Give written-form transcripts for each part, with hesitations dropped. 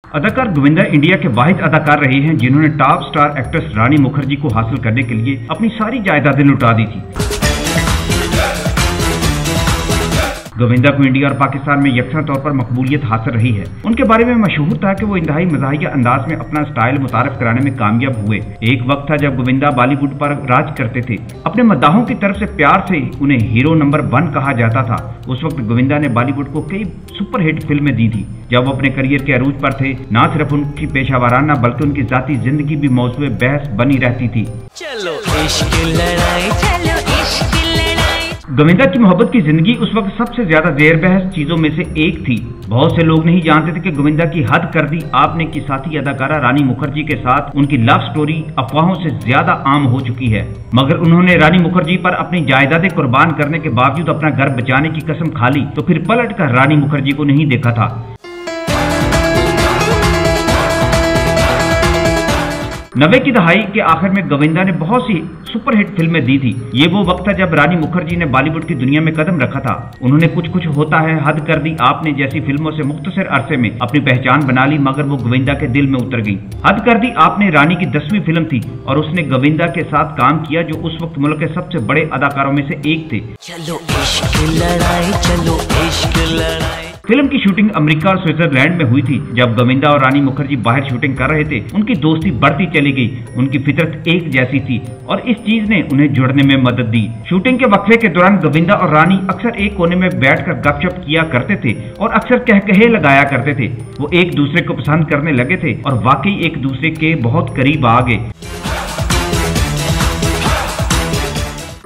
अदाकार गोविंदा इंडिया के वाहिद अदाकार रहे हैं जिन्होंने टॉप स्टार एक्ट्रेस रानी मुखर्जी को हासिल करने के लिए अपनी सारी जायदादें लुटा दी थी। गोविंदा को इंडिया और पाकिस्तान में यकसा तौर पर मकबूलियत हासिल रही है। उनके बारे में मशहूर था कि वो इंतहाई मज़ाहिया अंदाज में अपना स्टाइल मुतारफ कराने में कामयाब हुए। एक वक्त था जब गोविंदा बॉलीवुड पर राज करते थे। अपने मद्दाहों की तरफ से प्यार से उन्हें हीरो नंबर 1 कहा जाता था। उस वक्त गोविंदा ने बॉलीवुड को कई सुपरहिट फिल्में दी थी। जब वो अपने करियर के अरूज पर थे, न सिर्फ उनकी पेशावराना बल्कि उनकी जाती जिंदगी भी मौजूद बहस बनी रहती थी। चलो इश्क लड़ाई, चलो इश्क लड़ाई। गोविंदा की मोहब्बत की जिंदगी उस वक्त सबसे ज्यादा जेर बहस चीजों में से एक थी। बहुत से लोग नहीं जानते थे कि गोविंदा की हद कर दी आपने की साथी अदाकारा रानी मुखर्जी के साथ उनकी लव स्टोरी अफवाहों से ज्यादा आम हो चुकी है। मगर उन्होंने रानी मुखर्जी पर अपनी जायदादें कुर्बान करने के बावजूद अपना घर बचाने की कसम खा ली तो फिर पलट कर रानी मुखर्जी को नहीं देखा था। 90 की दहाई के आखिर में गोविंदा ने बहुत सी सुपरहिट फिल्में दी थी। ये वो वक्त था जब रानी मुखर्जी ने बॉलीवुड की दुनिया में कदम रखा था। उन्होंने कुछ कुछ होता है, हद कर दी आपने जैसी फिल्मों से मुख्तसर अरसे में अपनी पहचान बना ली, मगर वो गोविंदा के दिल में उतर गई। हद कर दी आपने रानी की 10वीं फिल्म थी और उसने गोविंदा के साथ काम किया जो उस वक्त मुल्क के सबसे बड़े अदाकारों में से एक थे। चलो इश्क लड़ाई, चलो इश्क लड़ाई। फिल्म की शूटिंग अमेरिका और स्विट्जरलैंड में हुई थी। जब गोविंदा और रानी मुखर्जी बाहर शूटिंग कर रहे थे, उनकी दोस्ती बढ़ती चली गई। उनकी फितरत एक जैसी थी और इस चीज ने उन्हें जुड़ने में मदद दी। शूटिंग के वक्फे के दौरान गोविंदा और रानी अक्सर एक कोने में बैठकर गपशप किया करते थे और अक्सर कहकहे लगाया करते थे। वो एक दूसरे को पसंद करने लगे थे और वाकई एक दूसरे के बहुत करीब आ गए।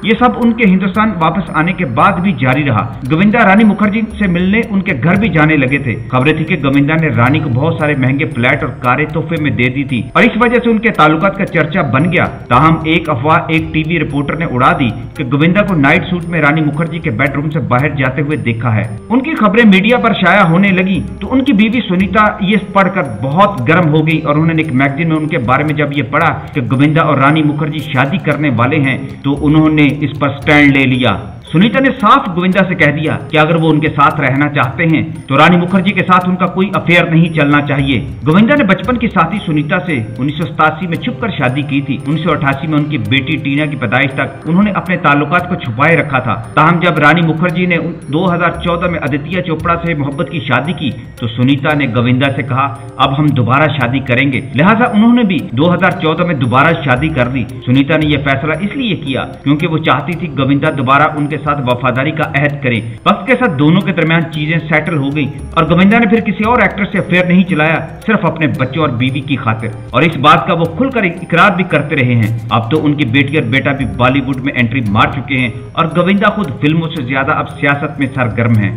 ये सब उनके हिंदुस्तान वापस आने के बाद भी जारी रहा। गोविंदा रानी मुखर्जी से मिलने उनके घर भी जाने लगे थे। खबरें थी कि गोविंदा ने रानी को बहुत सारे महंगे फ्लैट और कारें तोहफे में दे दी थी और इस वजह से उनके ताल्लुकात का चर्चा बन गया। ताहम एक अफवाह एक टीवी रिपोर्टर ने उड़ा दी कि गोविंदा को नाइट सूट में रानी मुखर्जी के बेडरूम से बाहर जाते हुए देखा है। उनकी खबरें मीडिया पर शाया होने लगी तो उनकी बीवी सुनीता ये पढ़कर बहुत गर्म हो गई और उन्होंने एक मैगजीन में उनके बारे में जब ये पढ़ा कि गोविंदा और रानी मुखर्जी शादी करने वाले हैं तो उन्होंने इस पर स्टैंड ले लिया। सुनीता ने साफ गोविंदा से कह दिया कि अगर वो उनके साथ रहना चाहते हैं तो रानी मुखर्जी के साथ उनका कोई अफेयर नहीं चलना चाहिए। गोविंदा ने बचपन की साथी सुनीता से 1987 में छुपकर शादी की थी। 1988 में उनकी बेटी टीना की पैदाइश तक उन्होंने अपने ताल्लुकात को छुपाए रखा था। ताहम जब रानी मुखर्जी ने 2014 में आदित्य चोपड़ा से मोहब्बत की शादी की तो सुनीता ने गोविंदा से कहा अब हम दोबारा शादी करेंगे। लिहाजा उन्होंने भी 2014 में दोबारा शादी कर दी। सुनीता ने यह फैसला इसलिए किया क्योंकि वो चाहती थी गोविंदा दोबारा उनके साथ वफादारी का अहद करे। वक्त के साथ दोनों के दरमियान चीजें सेटल हो गई और गोविंदा ने फिर किसी और एक्टर से अफेयर नहीं चलाया, सिर्फ अपने बच्चों और बीवी की खातिर। और इस बात का वो खुलकर इकरार भी करते रहे हैं। अब तो उनकी बेटी और बेटा भी बॉलीवुड में एंट्री मार चुके हैं और गोविंदा खुद फिल्मों से ज्यादा अब सियासत में सरगर्म है।